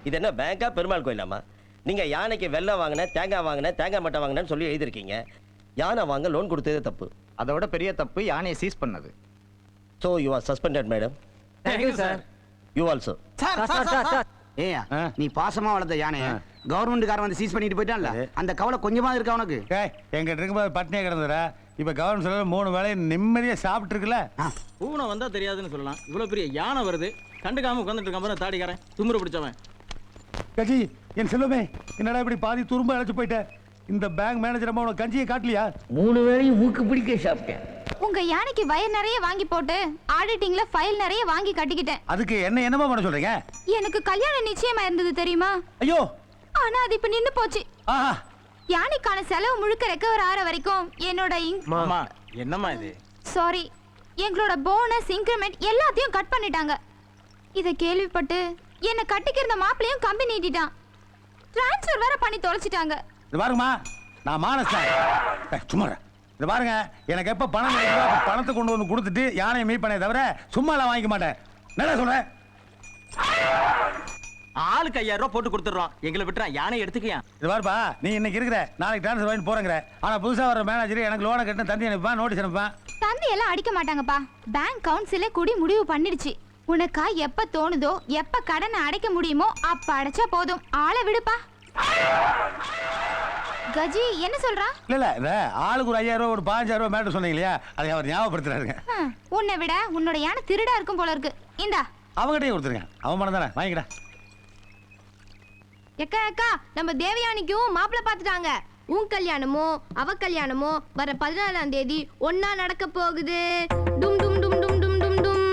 இது என்ன பேங்கா பெருமாள் கோயிலாமா? நீங்க யானைக்கு வெள்ளம் வாங்கினேன், தேங்காய் வாங்கினேன், தேங்காய் மட்டை வாங்கினேன்னு சொல்லி எழுதிருக்கீங்க. யானை வாங்க லோன் கொடுத்ததே தப்பு. அதை விட பெரிய தப்பு யானையை சீஸ் பண்ணது. So you are suspended madam. Thank you sir. You also. ஏயா நீ பாசமா வளர்த்த யானைய கவர்மெண்ட்காரன் வந்து சீஸ் பண்ணிட்டு போயிட்டான்ல, அந்த கவலை கொஞ்சமா இருக்கா உனக்கு? எங்கிட்ட இருக்கும்போது பட்னியா கிடந்துடா. இப்ப கவர்மெண்ட் சொல்ல 3 வேளையை நிம்மதியா சாப்பிட்டு இருக்குல்ல. பூனை வந்தா தெரியாதுன்னு சொல்லலாம். இவ்வளவு பெரிய யானை வருது, கண்டுக்காம உட்காந்துட்டு இருக்காம தாடிக்காரன் தும்முற பிடிச்சவன். கஜி என் செல்வமே, என்னடா இப்படி பாதி துரும்ப அழைச்சு போயிட்ட? இந்த பேங்க் மேனேஜர் அம்மா உனக்கு கஞ்சியை காட்டலையா? 3 வேளையும் மூக்கு பிடிக்க சாப்பிட்டேன். உங்க யானைக்கு வயிறு நிறைய வாங்கி போட்டு ஆடிட்டிங்ல ஃபைல் நிறைய வாங்கி கட்டிக்கிட்டேன். அதுக்கு என்னமா பண்ண சொல்றீங்க? எனக்கு கல்யாணம் நிச்சயமா இருந்தது தெரியுமா? ஐயோ, ஆனா அது இப்ப நின்னு போச்சு. யானைக்கான செலவு முழுக்க ரெக்கவர் ஆற வரைக்கும் என்னோட மாமா என்னம்மா இது? சாரி, எங்களோட போனஸ் இன்கிரிமெண்ட் எல்லாத்தையும் கட் பண்ணிட்டாங்க. இத கேள்விப்பட்டு என்ன கட்டிக்கிற மாப்பிளையும் கம்பி நீட்டிட்டான். ட்ரான்ஸ்ஃபர் வேற பண்ணி தொலைச்சிட்டாங்க. இது பாருங்கம்மா, நான் மானஸ்தான். சும்மா இது பாருங்க, எனக்கு எப்ப பணம் கிடைக்குதோ பணத்தை கொண்டு வந்து கொடுத்துட்டு யானையை மீட் பண்ணே தவிர சும்மா எல்லாம் வாங்கிக்க மாட்டேன். நல்லா சொல்றேன். ஆளுக்கு 5000 ரூபாய் போட்டு கொடுத்துறோம், எங்களை விட்டுறா யானை எடுத்துக்கியா. இது பாருப்பா, நீ இன்னைக்கு இருக்கிற நாளைக்கு ட்ரான்ஸ்ஃபர் வாங்கி போறேங்கிற. ஆனா புதுசா வர மேனேஜர் எனக்கு லோனை கட்டின தந்தி அனுப்பான், நோட்டீஸ் அனுப்பான். தந்தி எல்லாம் அடிக்க மாட்டாங்கப்பா. பேங்க் கவுன்சிலே கூடி முடிவு பண்ணிடுச்சு. உனக்கா எப்ப தோணுதோ எப்ப கடனை அடைக்க முடியுமோ அப்ப அடைச்சா போதும். ஆளை விடுப்பா. கஜி என்ன சொல்றா? இல்ல இந்த ஆளுக்கு ஒரு 5000 ரூபாய் ஒரு 15000 ரூபாய் மேட்டர் சொன்னீங்க இல்லையா, அதை அவர் ஞாபகப்படுத்துறாருங்க. உன்னை விட உன்னோட யானை திருடா இருக்கும் போல இருக்கு. இந்தா அவங்ககிட்டயே கொடுத்துருங்க. அவன் பணம் தானே, வாங்கிக்கடா. எக்கா எக்கா, நம்ம தேவயானிக்கும் மாப்பிள்ளை பார்த்துட்டாங்க. உன் கல்யாணமும் அவ கல்யாணமும் வர 14ஆம் தேதி ஒன்னா நடக்க போகுது. டும் டும் டும் டும் டும் டும் டும்.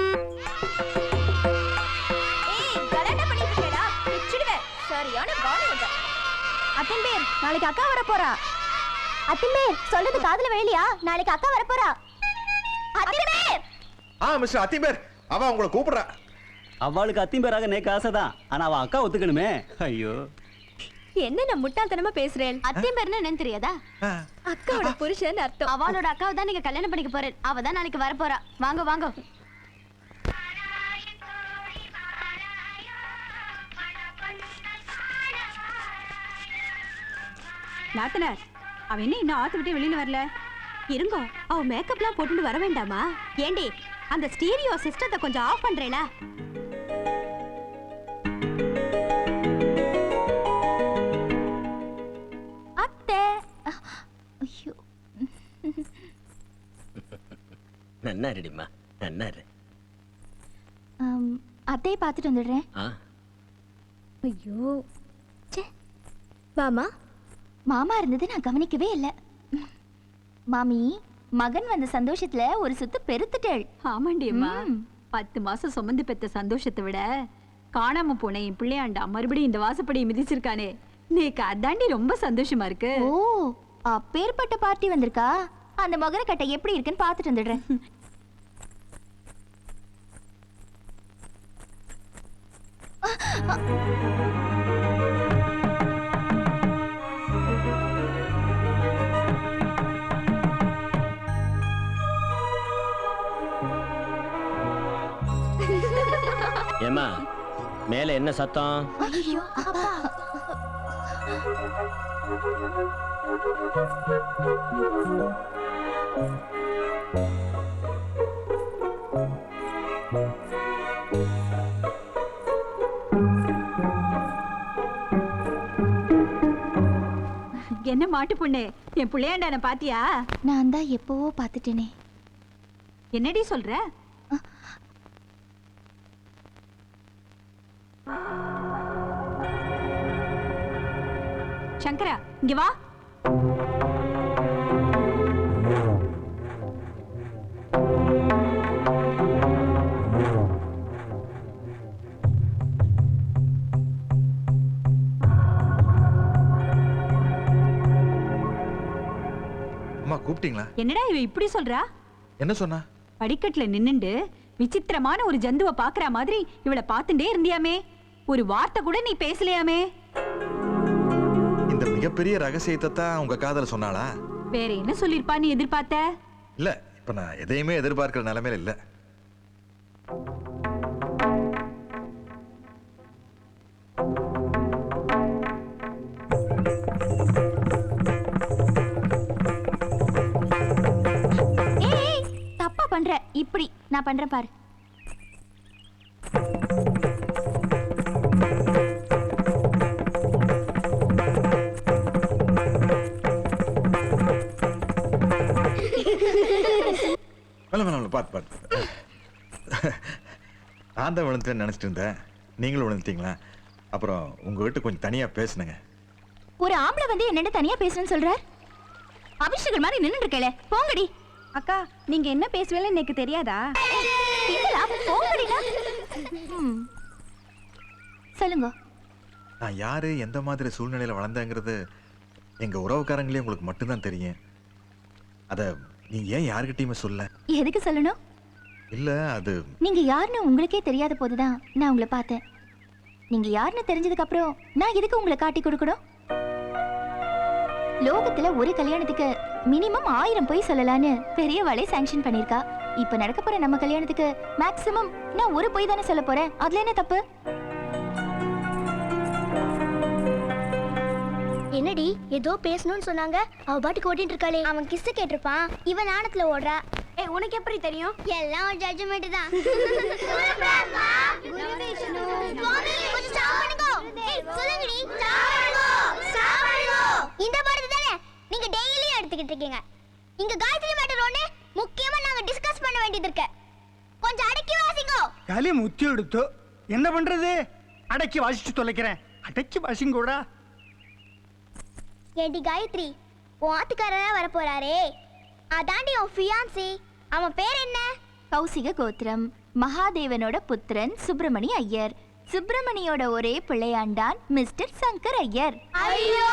ஏய் கலாட்டா பண்ணிட்டு இருக்கேடா, பிச்சிடுவே. சரியான காணி வந்த. அத்திம்பேர் நாளைக்கு அக்கா வர போறா. அத்திம்பேர் சொல்றது காதுல வேலையா? நாளைக்கு அக்கா வர போறா. அத்திம்பேர். மிஸ்டர் அத்திம்பேர், அவ உங்களை கூப்பிடுறா. அவளுக்கு அத்திம்பேராக நேக்கு ஆசைதான், ஆனா அவ அக்கா ஒத்துக்கணுமே. ஐயோ என்ன நான் முட்டாள்தனமா பேசுறேன்? அத்திம்பேர்னு என்னன்னு தெரியாதா? அக்காவோட புருஷன் அர்த்தம். அவளோட அக்காவை தான் நீங்க கல்யாணம் பண்ணிக்க போறேன். அவ தான் நாளைக்கு வர போறா. வாங்க வாங்க. நாத்தனார், அவ என்ன இன்னும் ஆத்து விட்டு வெளியில வரல? இருங்கோ, அவ மேக்கப்லாம் போட்டுட்டு வர வேண்டாமா? ஏண்டி அந்த ஸ்டீரியோ சிஸ்டத்தை கொஞ்சம் ஆஃப் பண்றேல? அத்தை. ஐயோ நன்னா ரெடிமா, நன்னா இரு. அத்தையை பார்த்துட்டு வந்துடுறேன். ஐயோ மாமா. மாமா இருந்தது நான் கவனிக்கவே இல்லை. மாமி, மகன் வந்த சந்தோஷத்துல ஒரு சுத்து பெருத்துட்டேள். ஆமாண்டி அம்மா, 10 மாசம் சுமந்து பெத்த சந்தோஷத்தை விட காணாம போன என் பிள்ளையாண்டா மறுபடியும் இந்த வாசப்படி மிதிச்சிருக்கானே, நீக்கு அதாண்டி ரொம்ப சந்தோஷமா இருக்கு. ஓ, அப்பேற்பட்ட பார்ட்டி வந்திருக்கா? அந்த மகர கட்டை எப்படி இருக்குன்னு பார்த்துட்டு வந்துடுறேன். ஏமா மேல என்ன சத்தம்? ஐயோ அப்பா. என்ன மாட்டு பொண்ணு, என் பிள்ளையாண்டான பாத்தியா? நான் தான் எப்பவோ பார்த்துட்டேனே. என்னடி சொல்ற? சங்கரா இங்க வா. அம்மா கூப்பிட்டீங்களா? என்னடா இவ இப்படி சொல்றா? என்ன சொன்னா? படிக்கட்டுல நின்னுண்டு விசித்திரமான ஒரு ஜந்துவ பாக்குற மாதிரி இவளை பார்த்துட்டே இருந்தியாமே, ஒரு வார்த்தை கூட நீ பேசலையாமே. இந்த மிகப்பெரிய ரகசியத்தை தான் உங்க காதல சொன்னாளா? வேற என்ன சொல்லிருப்பா நீ எதிர்பார்த்த? இல்ல, இப்ப நான் எதையுமே எதிர்பார்க்கிற நிலைமையில இல்ல. நான் பண்றேன் பாரு. பார்த்து நான் தான் விழுந்துட்டேன்னு நினைச்சிட்டு இருந்தேன். நீங்களும் விழுந்துட்டீங்களா? அப்புறம் உங்க வீட்டு கொஞ்சம் தனியா பேசுனுங்க. ஒரு ஆம்பளை வந்து என்னென்ன தனியா பேசணும்னு சொல்றார்? அபிஷேகர் மாதிரி நின்னுட்டு இருக்கல. போங்கடி. அக்கா நீங்க என்ன பேசுவீங்கன்னு எனக்கு தெரியாதா? இல்லடா, போங்கடிடா. சொல்லுங்க. நான் யாரு, எந்த மாதிரி சூழ்நிலையில வளர்ந்தேங்கிறது எங்க உறவுக்காரங்களே உங்களுக்கு மட்டும்தான் தெரியும். அத நீங்க ஏன் யாருக்கிட்டையுமே சொல்ல? எதுக்கு சொல்லணும்? இல்ல, அது நீங்க யாருன்னு உங்களுக்கே தெரியாத போதுதான் நான் உங்களை பார்த்தேன். நீங்க யாருன்னு தெரிஞ்சதுக்கு அப்புறம் நான் எதுக்கு உங்களை காட்டி கொடுக்கணும்? லோகத்துல ஒரு கல்யாணத்துக்கு மினிமம் 1000 போய் சொல்லலான்னு பெரியவாளே சாங்ஷன் பண்ணிருக்கா. இப்ப நடக்க போற நம்ம கல்யாணத்துக்கு மேக்ஸிமம் நான் ஒரு போய் தானே சொல்ல போறேன். அதுல என்ன தப்பு? என்னடி ஏதோ பேசணும்னு சொன்னாங்க, அவ பாட்டுக்கு ஓடிட்டு இருக்காளே. அவன் கிஸ் கேட்டிருப்பான், இவன் நாணத்துல ஓடுறா. ஏய் உனக்கு எப்படி தெரியும்? எல்லாம் ஒரு ஜட்ஜ்மென்ட் தான். இந்த பாடத்தை தானே நீங்க டெய்லியும் எடுத்துக்கிட்டு இருக்கீங்க. இங்க காயத்ரி மேட்டர் ஒண்ணு முக்கியமா நாங்க டிஸ்கஸ் பண்ண வேண்டியது இருக்கு. கொஞ்சம் அடக்கி வாசிங்கோ. களி முத்தி எடுத்து என்ன பண்றது? அடக்கி வாசிச்சு தொலைக்கிறேன். அடக்கி வாசிங்கோடா. ஏடி காயத்ரி, உன் ஆத்துக்காரரா வர போறாரே, அதாண்டி உன் ஃபியான்சி. அவன் பேர் என்ன? கௌசிக கோத்திரம். மகாதேவனோட புத்திரன் சுப்பிரமணி ஐயர். சுப்பிரமணியோட ஒரே பிள்ளையாண்டான் மிஸ்டர் சங்கர் ஐயர். ஐயோ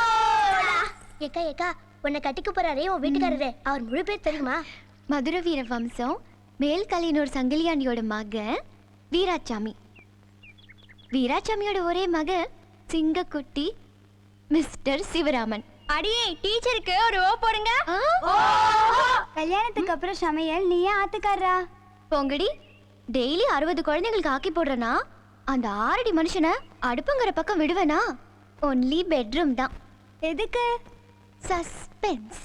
ஏக்கா ஏக்கா, உன்னை கட்டிக்க போறாரே உன் வீட்டுக்காரரு, அவர் முழு பேர் தெரியுமா? மதுர வீர வம்சம் மேல்கலியனூர் சங்கிலியாண்டியோட மகன் வீராசாமி. வீராசாமியோட ஒரே மகன் சிங்கக்குட்டி மிஸ்டர் சிவராமன். அடியே டீச்சருக்கு ஒரு ஓ போடுங்க. கல்யாணத்துக்கு அப்புறம் சமையல் நீ ஏன் ஆத்துக்காரரா? போங்கடி. டெய்லி 60 குழந்தைங்களுக்கு ஆக்கி போடுறனா அந்த 6 அடி மனுஷனை அடுப்புங்கிற பக்கம் விடுவேனா? ஒன்லி பெட்ரூம் தான். எதுக்கு? சஸ்பென்ஸ்.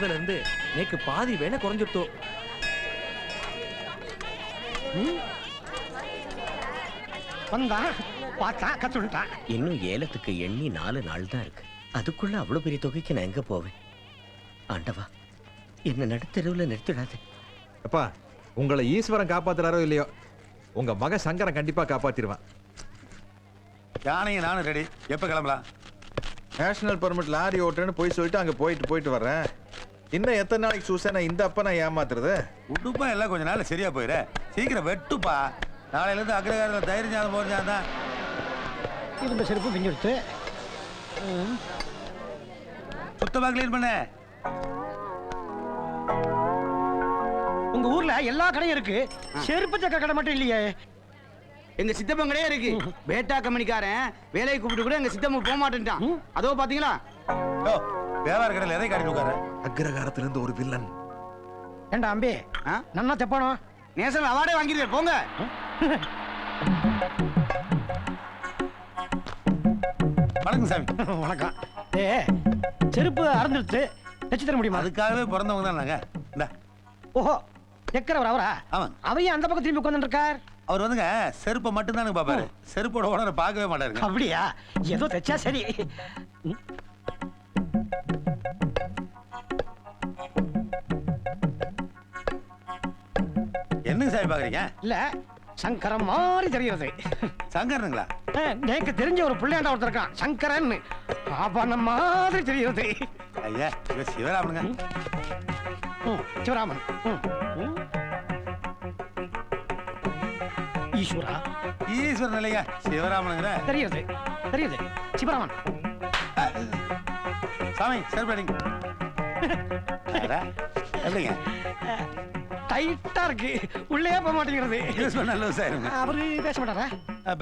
வந்ததுல இருந்து நேக்கு பாதி வேணா குறைஞ்சிட்டோம். வந்தா பார்த்தா கத்துட்டான். இன்னும் ஏலத்துக்கு எண்ணி 4 நாள் தான் இருக்கு. அதுக்குள்ள அவ்வளவு பெரிய தொகைக்கு நான் எங்க போவேன்? ஆண்டவா, என்ன நடுத்தெருவுல நிறுத்திடாது. அப்பா, உங்களை ஈஸ்வரன் காப்பாத்துறாரோ இல்லையோ, உங்க மக சங்கரன் கண்டிப்பா காப்பாத்திடுவான். யானைங்க நானும் ரெடி. எப்ப கிளம்பலாம்? நேஷனல் பெர்மிட் லாரி ஓட்டுன்னு போய் சொல்லிட்டு அங்க போயிட்டு வர்றேன். இன்னும் எத்தனை நாளைக்கு சூசை இந்த அப்ப நான் ஏமாத்துறது? உடுப்பா எல்லாம் கொஞ்ச நாள் சரியா போயிரு. சீக்கிரம் வெட்டுப்பா. நாளையில இருந்து அக்ரகாரத்தில் தைரியம் போறேன் தான். இருந்த செருப்பு பிஞ்செடுத்து சுத்தமா கிளீன் பண்ண. உங்க ஊர்ல எல்லா கடையும் இருக்கு, செருப்பு சக்க கடை மட்டும் இல்லையே. எங்க சித்தப்பன் கடையே இருக்கு. பேட்டா கம்பெனிக்காரன் வேலையை கூப்பிட்டு கூட எங்க சித்தப்பன் போக மாட்டேன்ட்டான். அதோ பாத்தீங்களா? வியாபார கடையில் எதை காட்டி உட்கார? அக்ரகாரத்துல இருந்து ஒரு வில்லன். ஏண்டா அம்பி, நன்னா தெப்பானோ நேஷனல் அவார்டே வாங்கிருக்கேன் போங்க. வணக்கம் சாமி. வணக்கம். செருப்பு அறந்துடுத்து, தச்சு தர முடியுமா? அதுக்காகவே பிறந்தவங்க தான் நாங்க. ஓஹோ, எக்கறவர் அவரா? ஆமாம். அவையும் அந்த பக்கம் திரும்பி உட்கார்ந்து இருக்கார். அவர் வந்துங்க செருப்பை மட்டும் தானுங்க பாப்பாரு. செருப்போட ஓனரை பார்க்கவே மாட்டாருங்க. அப்படியா? ஏதோ தைச்சா சரி. என்னங்க சாமி பாக்குறீங்க? இல்ல, சங்கரன் மாதிரி தெரியுது. சங்கரனுங்களா? எனக்கு தெரிஞ்ச ஒரு பிள்ளையாண்டா ஒருத்தர் இருக்கான், சங்கரன். அவன மாதிரி தெரியுது. ஐயா, இவ சிவராமனுங்க. சிவராமன். ஈஸ்வரா? ஈஸ்வரன் இல்லையா, சிவராமனுங்கிற. தெரியுது தெரியுது, சிவராமன். சாமி செருப்படிங்க. எப்படிங்க? டைட்டா இருக்கு, உள்ளே போக மாட்டேங்கிறது. நல்ல சார். அவரு பேச மாட்டாரா?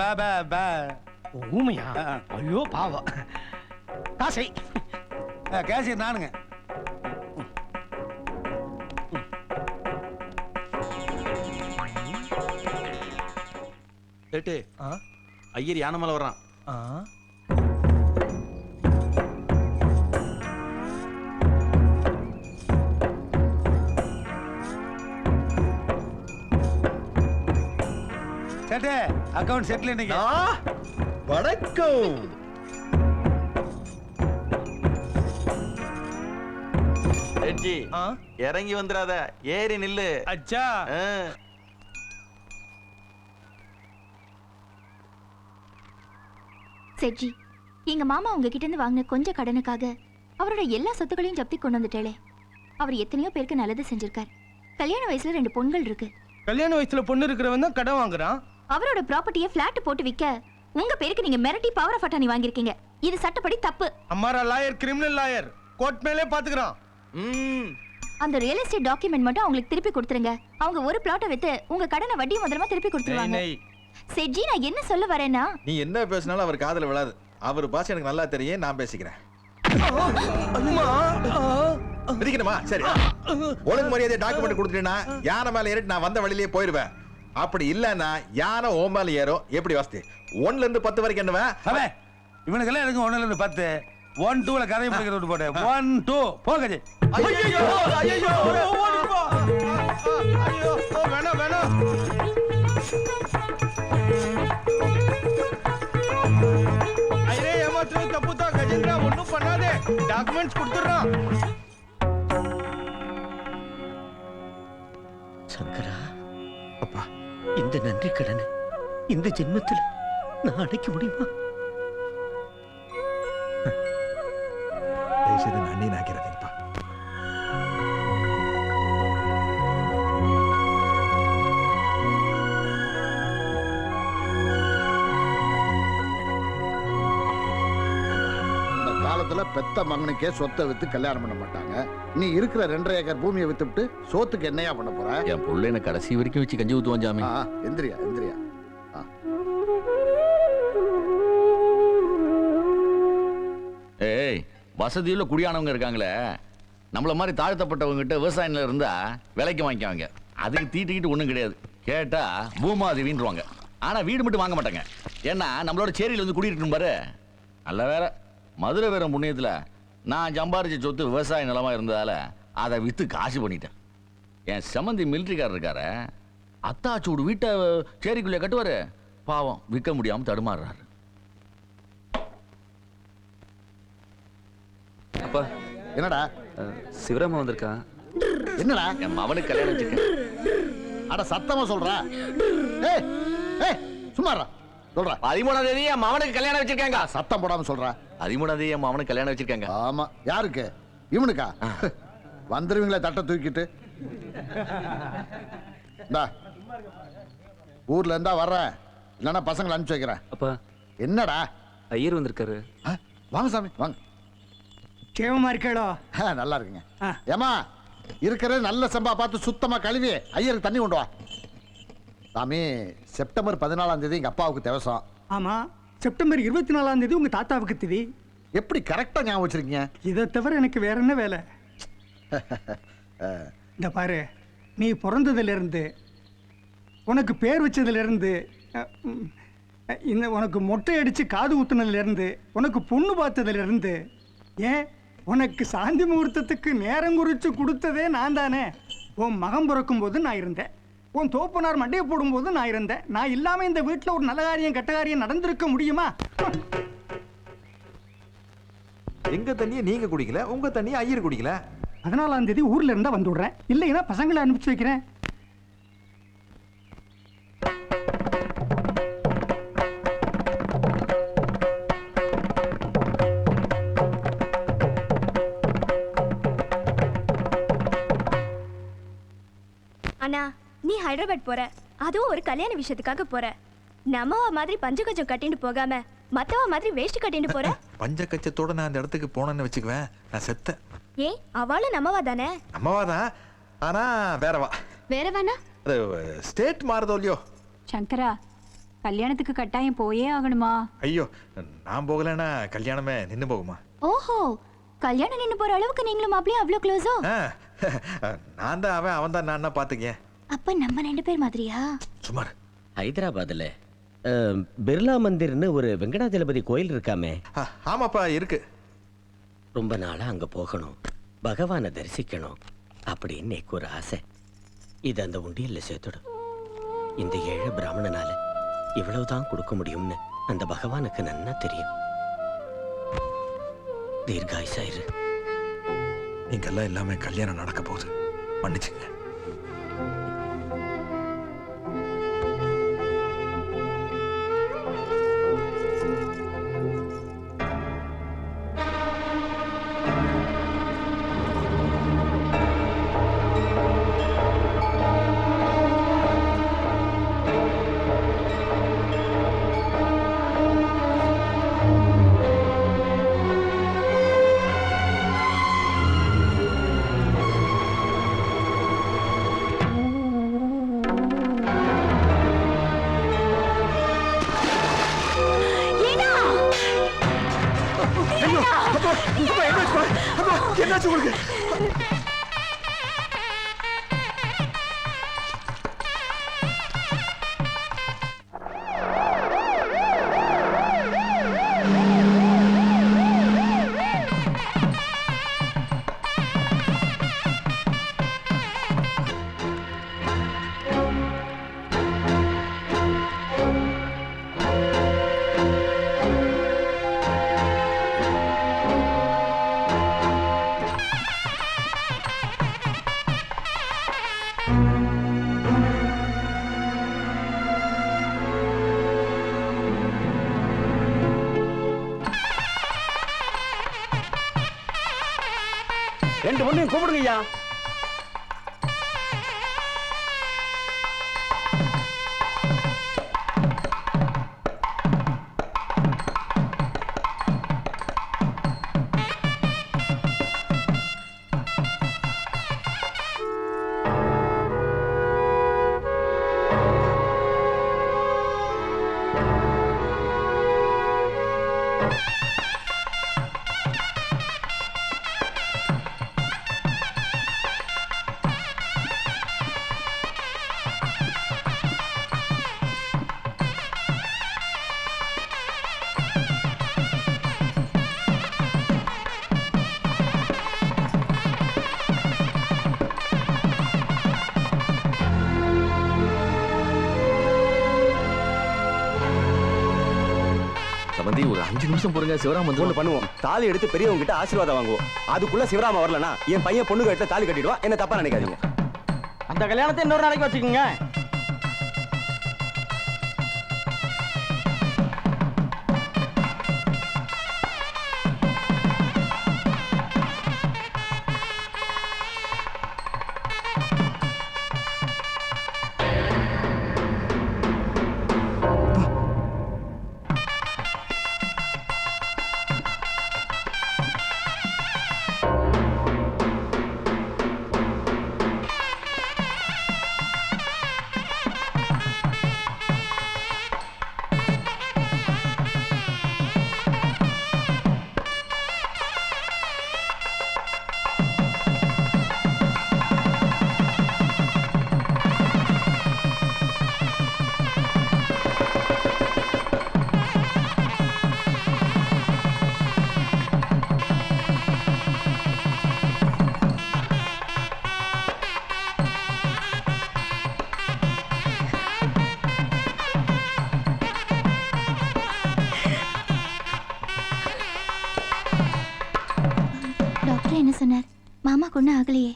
பா பா பா. ஊமையா? ஐயோ பாவம். காசை கேசி நானுங்க. கேட்டு ஐயர் யானை மேல வர்றான். சேட்டே, அக்கவுண்ட் செட்டில் இன்னைக்கு. வணக்கம். இறங்கி வந்துடாத, ஏறி நில்லு. அச்சா, செட்ஜி, எங்க மாமா உங்ககிட்ட இருந்து வாங்கின கொஞ்சம் கடனுக்காக அவரோட எல்லா சொத்துக்களையும் ஜப்தி கொண்டு வந்துட்டேளே. அவர் எத்தனையோ பேருக்கு நல்லது செஞ்சிருக்கார். கல்யாண வயசுல 2 பொண்கள் இருக்கு. கல்யாண வயசுல பொண்ணு இருக்கிறவன் தான் கடன் வாங்குறான். அவரோட ப்ராப்பர்ட்டியை பிளாட் போட்டு விக்க உங்க பேருக்கு நீங்க மிரட்டி பவர் ஆஃப் அட்டார்னி வாங்கிருக்கீங்க. இது சட்டப்படி தப்பு. Ammara lawyer, criminal lawyer, court மேலே பாத்துக்கிறான். அந்த ரியல் எஸ்டேட் டாக்குமெண்ட் மட்டும் அவங்களுக்கு திருப்பி கொடுத்துருங்க. அவங்க ஒரு பிளாட்டை வித்து உங்க கடனை வட்டி முதலமா திருப்பி கொடுத்துருவாங்க. செட்ஜி, நான் என்ன சொல்ல வரேன்னா, நீ என்ன பேசினாலும் அவர் காதுல விழாது. அவர் பாஷை எனக்கு நல்லா தெரியும், நான் பேசிக்கிறேன். பிரிக்கணுமா? சரி, ஒழுங்கு மரியாதை டாக்குமெண்ட் கொடுத்துட்டேன்னா யானை மேல ஏறிட்டு நான் வந்த வழியிலேயே போயிருவேன். அப்படி இல்லன்னா யானை ஓ மேல ஏறும். எப்படி வசதி? 1ல இருந்து 10 வரைக்கும் என்னவா? இவனுக்கெல்லாம் எனக்கு 1ல இருந்து 10. 1 2ல கதையை முடிக்கிற விட்டு போட்டேன். 1 2 போகஜி. ஐயோ ஐயோ, ஓடிப்போ. ஐயோ, வேணாம் வேணாம். ஐயே, ஏமாத்துறது தப்பு தான் கஜேந்திரா, ஒண்ணும் பண்ணாதே. டாக்குமெண்ட்ஸ் கொடுத்துறான். சங்கரா, அப்பா, இந்த நன்றி கடனை இந்த ஜென்மத்துல நான் அடைக்க முடியுமா? நன்றி நாக்கிறதுப்பா. பெத்த மகனுக்கே சொத்தை வித்து கல்யாணம் பண்ண மாட்டாங்க. நீ இருக்கிற 2.5 ஏக்கர் பூமியை வித்துட்டு சோத்துக்கு என்னையா பண்ண போற? என் புள்ள என்ன கடைசி வரைக்கும் வச்சு கஞ்சி ஊத்துவான் ஜாமி. எந்திரியா எந்திரியா. ஏய், வசதியுள்ள குடியானவங்க இருக்காங்களே, நம்மள மாதிரி தாழ்த்தப்பட்டவங்க கிட்ட விவசாயில இருந்தா விலைக்கு வாங்கிக்குவாங்க. அதுக்கு தீட்டிக்கிட்டு ஒண்ணும் கிடையாது. கேட்டா பூமாதேவின்றுவாங்க. ஆனா வீடு மட்டும் வாங்க மாட்டாங்க. ஏன்னா நம்மளோட சேரியில வந்து குடியிருக்கணும் பாரு. நல்ல வேற, மதுரை வீரம் புண்ணியத்துல நான் சம்பாரிச்ச சொத்து விவசாய நிலமா இருந்ததால அதை வித்து காசு பண்ணிட்டேன். என் சம்மந்தி மிலிட்டரிக்காரர் இருக்காரு, அத்தாச்சூடு வீட்டை சேரிக்குள்ளே கட்டுவாரு. பாவம் விற்க முடியாம தடுமாறுறாரு. அப்பா என்னடா சிவராம வந்திருக்கான். என்னடா என் மவனுக்கு கல்யாணம் வச்சிருக்கேன். அட சத்தமா சொல்றா. ஏய் ஏய் சும்மாடா சொல்றா. 13ஆம் தேதி என் மவனுக்கு கல்யாணம் வச்சிருக்காங்க. சத்தம் போடாம சொல்றா. 13ஆம் தேதி என் மவனுக்கு கல்யாணம் வச்சிருக்காங்க. ஆமா. யாருக்கு? இவனுக்கா? வந்துருவீங்களா தட்டை தூக்கிட்டு? இந்தா ஊர்ல இருந்தா வர்றேன், இல்லைன்னா பசங்களை அனுப்பிச்சு வைக்கிறேன். அப்பா என்னடா? ஐயர் வந்திருக்காரு. வாங்க சாமி வாங்க. கேவமா இருக்கேடா? நல்லா இருக்குங்க. ஏமா இருக்கிற நல்ல செம்பா பார்த்து சுத்தமா கழுவி ஐயருக்கு தண்ணி கொண்டு வா. சாமி செப்டம்பர் 14ஆம் தேதி எங்க அப்பாவுக்கு தேவசம். ஆமா, செப்டம்பர் 24ஆம் தேதி உங்க தாத்தாவுக்கு திதி. எப்படி கரெக்டா ஞாபகம் வச்சிருக்கீங்க? இதை தவிர எனக்கு வேற என்ன வேலை? இந்த பாரு, நீ பிறந்ததுல இருந்து உனக்கு பேர் வச்சதுல இருந்து இந்த உனக்கு மொட்டை அடிச்சு காது ஊத்துனதுல இருந்து உனக்கு பொண்ணு பார்த்ததுல இருந்து ஏன் உனக்கு சாந்தி முகூர்த்தத்துக்கு நேரம் குறிச்சு கொடுத்ததே நான் தானே. உன் மகன் பிறக்கும் போது நான் இருந்தேன், உன் தோப்பனார் மண்டையை போடும்போது நான் இருந்தேன். நான் இல்லாம இந்த வீட்டில் ஒரு நல்ல காரியம் கெட்ட காரியம் நடந்திருக்க முடியுமா? எங்க தண்ணியை நீங்க குடிக்கல, உங்க தண்ணியை ஐயர் குடிக்கல. 14ஆம் தேதி ஊர்ல இருந்தா வந்து விடுறேன், இல்லைன்னா பசங்களை அனுப்பிச்சு வைக்கிறேன். அண்ணா, நீ ஹைதராபாத் போற, அதுவும் ஒரு கல்யாண விஷயத்துக்காக போற. நம்மவா மாதிரி பஞ்சகஜம் கட்டிட்டு போகாம மத்தவா மாதிரி வேஷ்டி கட்டிட்டு போற. பஞ்ச கச்சத்தோட நான் அந்த இடத்துக்கு போனேன்னு வச்சுக்குவேன், நான் செத்தேன். ஏன் அவளும் நம்மவா தானே? நம்மவா தான், ஆனா வேறவா. வேறவானா? அது ஸ்டேட் மாறுதோ இல்லையோ. சங்கரா, கல்யாணத்துக்கு கட்டாயம் போயே ஆகணுமா? ஐயோ, நான் போகலன்னா கல்யாணமே நின்னு போகுமா? ஓஹோ, கல்யாணம் நின்னு போற அளவுக்கு நீங்களும் அப்படியே அவ்வளவு க்ளோஸோ? நான் தான் அவன், அவன் தான் நான் பாத்துக்கேன். அப்ப நம்ம 2 பேர் மாதிரியா? சுமார். ஹைதராபாத்ல பிர்லா மந்திர்னு ஒரு வெங்கடாஜலபதி கோயில் இருக்காமே. ஆமாப்பா இருக்கு. ரொம்ப நாளா அங்க போகணும், பகவானை தரிசிக்கணும் அப்படின்னு எனக்கு ஒரு ஆசை. இது அந்த உண்டியல்ல சேர்த்துடும். இந்த ஏழை பிராமணனால இவ்வளவுதான் கொடுக்க முடியும்னு அந்த பகவானுக்கு நன்னா தெரியும். தீர்காயுசாயிரு. நீங்கெல்லாம் எல்லாமே கல்யாணம் நடக்க போகுது, மன்னிச்சுங்க. என்னாச்சு உங்களுக்கு? ரெண்டு பொண்ணையும் கூப்பிடுங்க ஐயா. சம்பந்தி ஒரு 5 நிமிஷம் பொறுங்க, சிவராம் வந்து ஒண்ணு பண்ணுவோம். தாலி எடுத்து பெரியவங்க கிட்ட ஆசீர்வாதம் வாங்குவோம். அதுக்குள்ள சிவராம வரலனா என் பையன் பொண்ணு கழுத்துல தாலி கட்டிடுவான். என்ன தப்பா நினைக்காதீங்க. அந்த கல்யாணத்தை இன்னொரு நாளைக்கு வச்சுக்கோங்க. டாக்டர் என்ன சொன்னார்? மாமாக்கு ஒன்றும் ஆகலையே.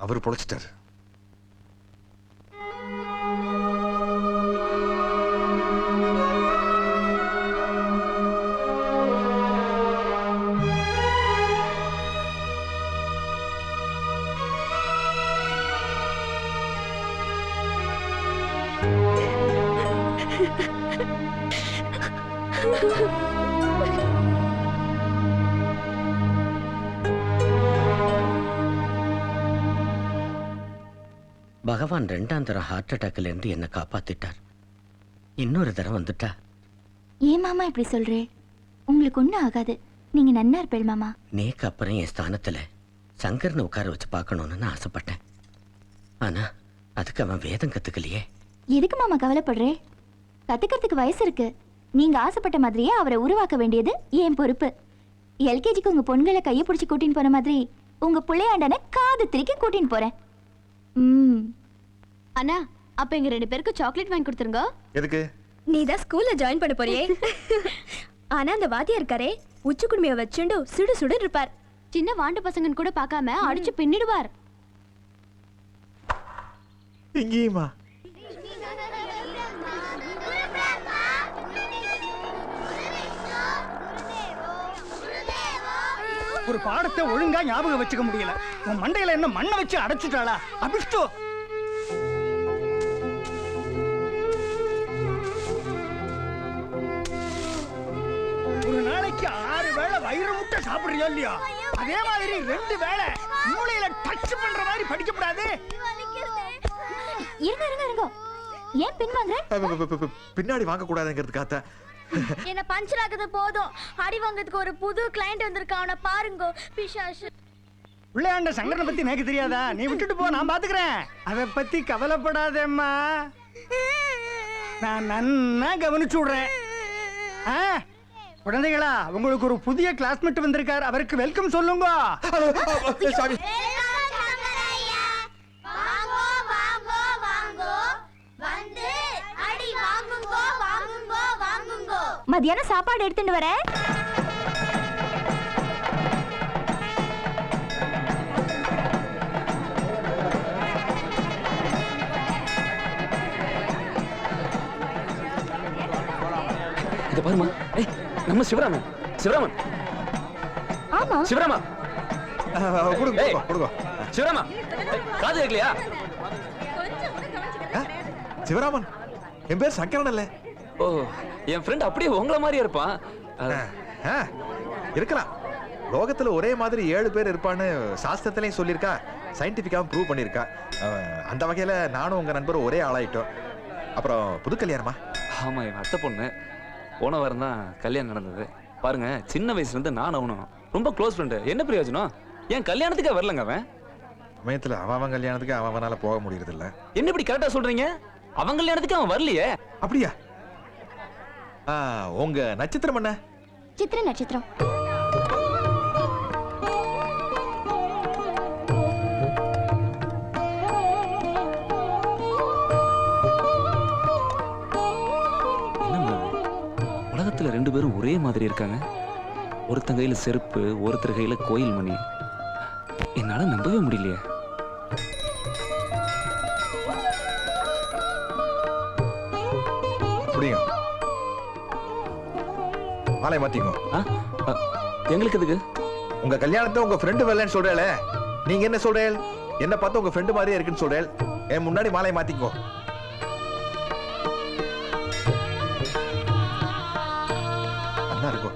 அவர் பொழைச்சிட்டாரு. பகவான் 2ஆம் தரம் ஹார்ட் அட்டாக்ல இருந்து என்ன காப்பாத்திட்டார். இன்னொரு தரம் வந்துட்டா. ஏன் மாமா இப்படி சொல்றே? உங்களுக்கு ஒன்றும் ஆகாது. நீங்க நன்னா இருப்பேள் மாமா. நேக்கு அப்புறம் என் ஸ்தானத்துல சங்கர்னு உட்கார வச்சு பார்க்கணும்னு நான் ஆசைப்பட்டேன். ஆனா அதுக்கு அவன் வேதம் கத்துக்கலையே. எதுக்கு மாமா கவலைப்படுறே? கத்துக்கிறதுக்கு வயசு இருக்கு. நீங்க ஆசைப்பட்ட மாதிரியே அவரை உருவாக்க வேண்டியது என் பொறுப்பு. எல்கேஜிக்கு உங்க பொண்களை கையை பிடிச்சி கூட்டின்னு போன மாதிரி உங்க பிள்ளையாண்டனை காது திருக்கி கூட்டின்னு போறேன். அண்ணா, அப்ப எங்க 2 பேருக்கு சாக்லேட் வாங்கி கொடுத்துருங்க. எதுக்கு? நீ தான் ஸ்கூல்ல ஜாயின் பண்ண போறியே. ஆனா அந்த வாத்தியார் இருக்காரே, உச்சி குடுமைய வச்சுண்டு சுடு சுடு இருப்பார். சின்ன வாண்டு பசங்கன்னு கூட பார்க்காம அடிச்சு பின்னிடுவார். இங்கேயுமா? ஒரு பாடத்தை ஒழுங்கா ஞாபகம் வச்சுக்க முடியல. உன் மண்டையில என்ன மண்ணை வச்சு அடைச்சுட்டாளா? அபிஷ்டு, ஒரு நாளைக்கு 6 வேளை வயிறு முட்டை சாப்பிடுறியா இல்லையா? அதே மாதிரி 2 வேளை மூளையில டச் பண்ற மாதிரி படிக்கப்படாது. இருங்க இருங்க இருங்க. ஏன் பின் வாங்குற? பின்னாடி வாங்க கூடாதுங்கிறதுக்காக. என்ன பஞ்சர் ஆகுது போதும். அடி வாங்குறதுக்கு ஒரு புது கிளையண்ட் வந்திருக்கான். அவனை பாருங்க. பிசாசு. பிள்ளையாண்ட சங்கரனை பத்தி எனக்கு தெரியாதா? நீ விட்டுட்டு போ, நான் பாத்துக்கிறேன். அதை பத்தி கவலைப்படாதேம்மா. நான் நன்னா கவனிச்சு விடுறேன். குழந்தைகளா, உங்களுக்கு ஒரு புதிய கிளாஸ்மேட் வந்திருக்கார். அவருக்கு வெல்கம் சொல்லுங்க. மதியானம் சாப்பாடு எடுத்துட்டு வரேன். இத பாருமா. ஏய், நம்ம சிவராமன். சிவராமன். ஆமா. சிவராமா. கொடுங்க கொடுங்க. சிவராமா. காது கேக்கலையா? சிவராமன், என் பேர் சங்கரன் இல்ல. ஓ, என் ஃப்ரெண்ட் அப்படியே உங்கள மாதிரியே இருப்பான். இருக்கலாம். லோகத்துல ஒரே மாதிரி 7 பேர் இருப்பான்னு சாஸ்திரத்திலையும் சொல்லியிருக்கா, சயின்டிஃபிக்காவும் ப்ரூவ் பண்ணியிருக்கா. அந்த வகையில நானும் உங்க நண்பரும் ஒரே ஆளாயிட்டோம். அப்புறம் புது கல்யாணமா? ஆமா, என் அத்தை பொண்ணு. போன வாரம் தான் கல்யாணம் நடந்தது. பாருங்க, சின்ன வயசுல இருந்து நான் அவனும் ரொம்ப க்ளோஸ் ஃப்ரெண்டு. என்ன பிரயோஜனம்? என் கல்யாணத்துக்கே வரலங்க அவன். சமயத்துல அவன் கல்யாணத்துக்கு அவனால போக முடியறது இல்ல. என்ன இப்படி கரெக்டா சொல்றீங்க? அவன் கல்யாணத்துக்கு அவன் வரலையே. அப்படியா? உங்க நட்சத்திரம் என்ன? சித்திர நட்சத்திரம். படத்துல 2 பேரும் ஒரே மாதிரி இருக்காங்க. ஒருத்தன் கையில செருப்பு, ஒருத்தர் கையில கோயில் மணி. என்னால நம்பவே முடியலையே. புரியும். மாலை மாத்திக்கோ. எங்களுக்கு எதுக்கு? உங்க கல்யாணத்தை உங்க ஃப்ரெண்டு வரலன்னு சொல்றேளே, நீங்க என்ன சொல்றேள்? என்ன பார்த்தா உங்க ஃப்ரெண்டு மாதிரியே இருக்குன்னு சொல்றேள். என் முன்னாடி மாலை மாத்திக்கோ. அண்ணா இருக்கோ.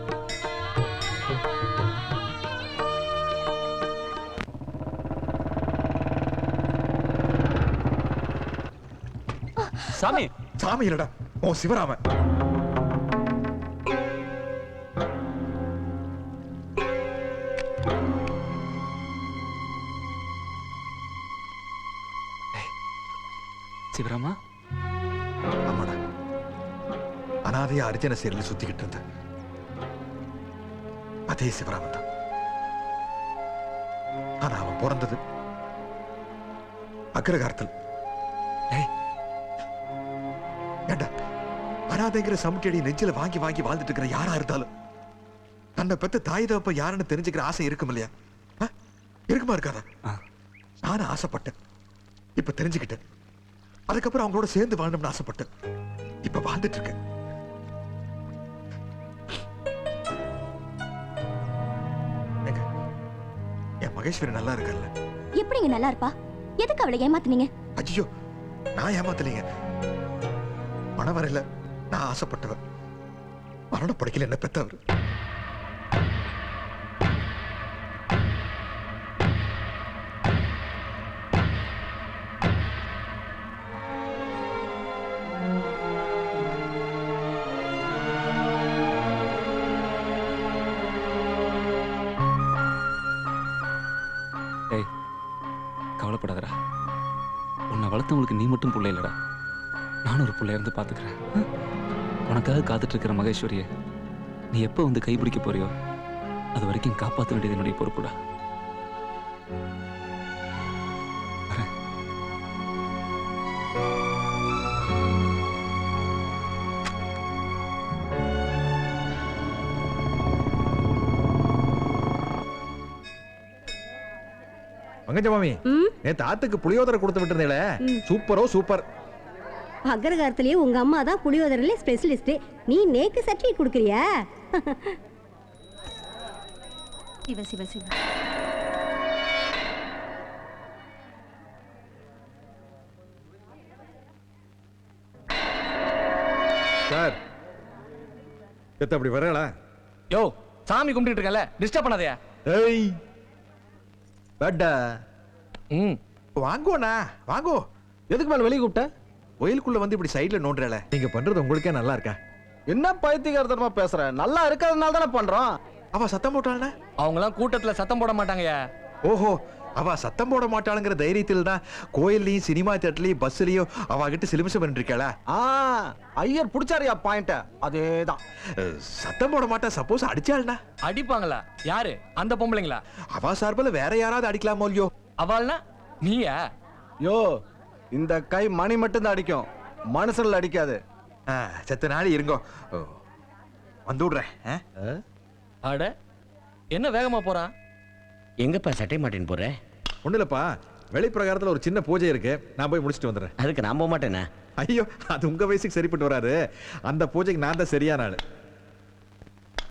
சாமி சாமி இல்லடா, ஓ சிவராமன். சிவராமா? ஆமாடா, அனாதையா அர்ஜுன சேரில் சுத்திக்கிட்டு இருந்த அதே சிவராமன் தான். ஆனா அவன் பிறந்தது அக்ரகாரத்தில். ஏண்டா, அனாதைங்கிற சமுட்டியடி நெஞ்சில வாங்கி வாங்கி வாழ்ந்துட்டு இருக்கிற யாரா இருந்தாலும் தன்னை பெத்த தாய் தகப்ப யாருன்னு தெரிஞ்சுக்கிற ஆசை இருக்கும் இல்லையா? இருக்குமா இருக்காதா? நானும் ஆசைப்பட்டேன், இப்ப தெரிஞ்சுக்கிட்டேன். அதுக்கப்புறம் அவங்களோட சேர்ந்து வாழணும்னு ஆசைப்பட்டேன். இப்ப வாழ்ந்துட்டு இருக்கேன். என் மகேஸ்வரி நல்லா இருக்கல்ல? எப்படிங்க நல்லா இருப்பா? எதுக்கு அவளை ஏமாத்துனீங்க? ஐயோ, நான் ஏமாத்தலீங்க. மனவரையில நான் ஆசைப்பட்டவன் மரண படைக்கல என்ன பெத்தவர். கவலைப்படாதடா. உன்னை வளர்த்தவங்களுக்கு நீ மட்டும் பிள்ளை இல்லடா, நானும் ஒரு பிள்ளை இருந்து பாத்துக்கிறேன். உனக்காக காத்துட்டு இருக்கிற மகேஸ்வரிய நீ எப்ப வந்து கைப்பிடிக்க போறியோ அது வரைக்கும் காப்பாற்ற வேண்டியது என்னுடைய பொறுப்புடா. மங்கஜமாமி, நேத்து ஆத்துக்கு புளியோதரை கொடுத்து விட்டுருந்தீங்களே, சூப்பரோ சூப்பர். அக்ரகாரத்திலேயே உங்க அம்மா தான் புளியோதரையில ஸ்பெஷலிஸ்ட். நீ நேக்கு சர்டிஃபிகேட் கொடுக்குறியா? சிவ சிவ சிவ. சார், எத்த அப்படி வரல? யோ, சாமி கும்பிட்டு இருக்கல, டிஸ்டர்ப் பண்ணாதயா. ஏய் பட்டா. வாங்கோண்ணா வாங்கோ. எதுக்கு மேல வெளியே கூப்பிட்ட? கோயிலுக்குள்ள வந்து இப்படி சைடுல நோண்டுறல. நீங்க பண்றது உங்களுக்கே நல்லா இருக்கா? என்ன பைத்தியக்காரத்தனமா பேசுற? நல்லா இருக்கிறதுனால தானே பண்றோம். அவ சத்தம் போட்டாளா? அவங்க எல்லாம் கூட்டத்துல சத்தம் போட மாட்டாங்கயா. ஓஹோ, அவ சத்தம் போட மாட்டாளுங்கிற தைரியத்தில் தான் கோயில்லையும் சினிமா தியேட்டர்லயும் பஸ்லயும் அவகிட்ட சிலிமிசம் பண்ணிட்டு இருக்காளா? ஐயர் புடிச்சாரியா பாயிண்ட். அதேதான். சத்தம் போட மாட்டா. சப்போஸ் அடிச்சாள்னா? அடிப்பாங்களா? யாரு? அந்த பொம்பளைங்களா? அவ சார்பில் வேற யாராவது அடிக்கலாமோ இல்லையோ? அவள்னா நீயா? யோ, இந்த கை மணி மட்டும் தான் அடிக்கும், மனுஷன்ல அடிக்காது. செத்த நாள் இருங்கோ, வந்து விடுறேன். அட, என்ன வேகமா போறான்? எங்கப்பா சட்டை மாட்டேன்னு போற? ஒண்ணு இல்லப்பா, வெளிப்பிரகாரத்துல ஒரு சின்ன பூஜை இருக்கு, நான் போய் முடிச்சுட்டு வந்துடுறேன். அதுக்கு நான் போக மாட்டேனா? ஐயோ, அது உங்க வயசுக்கு சரிப்பட்டு வராது. அந்த பூஜைக்கு நான் தான் சரியான ஆளு.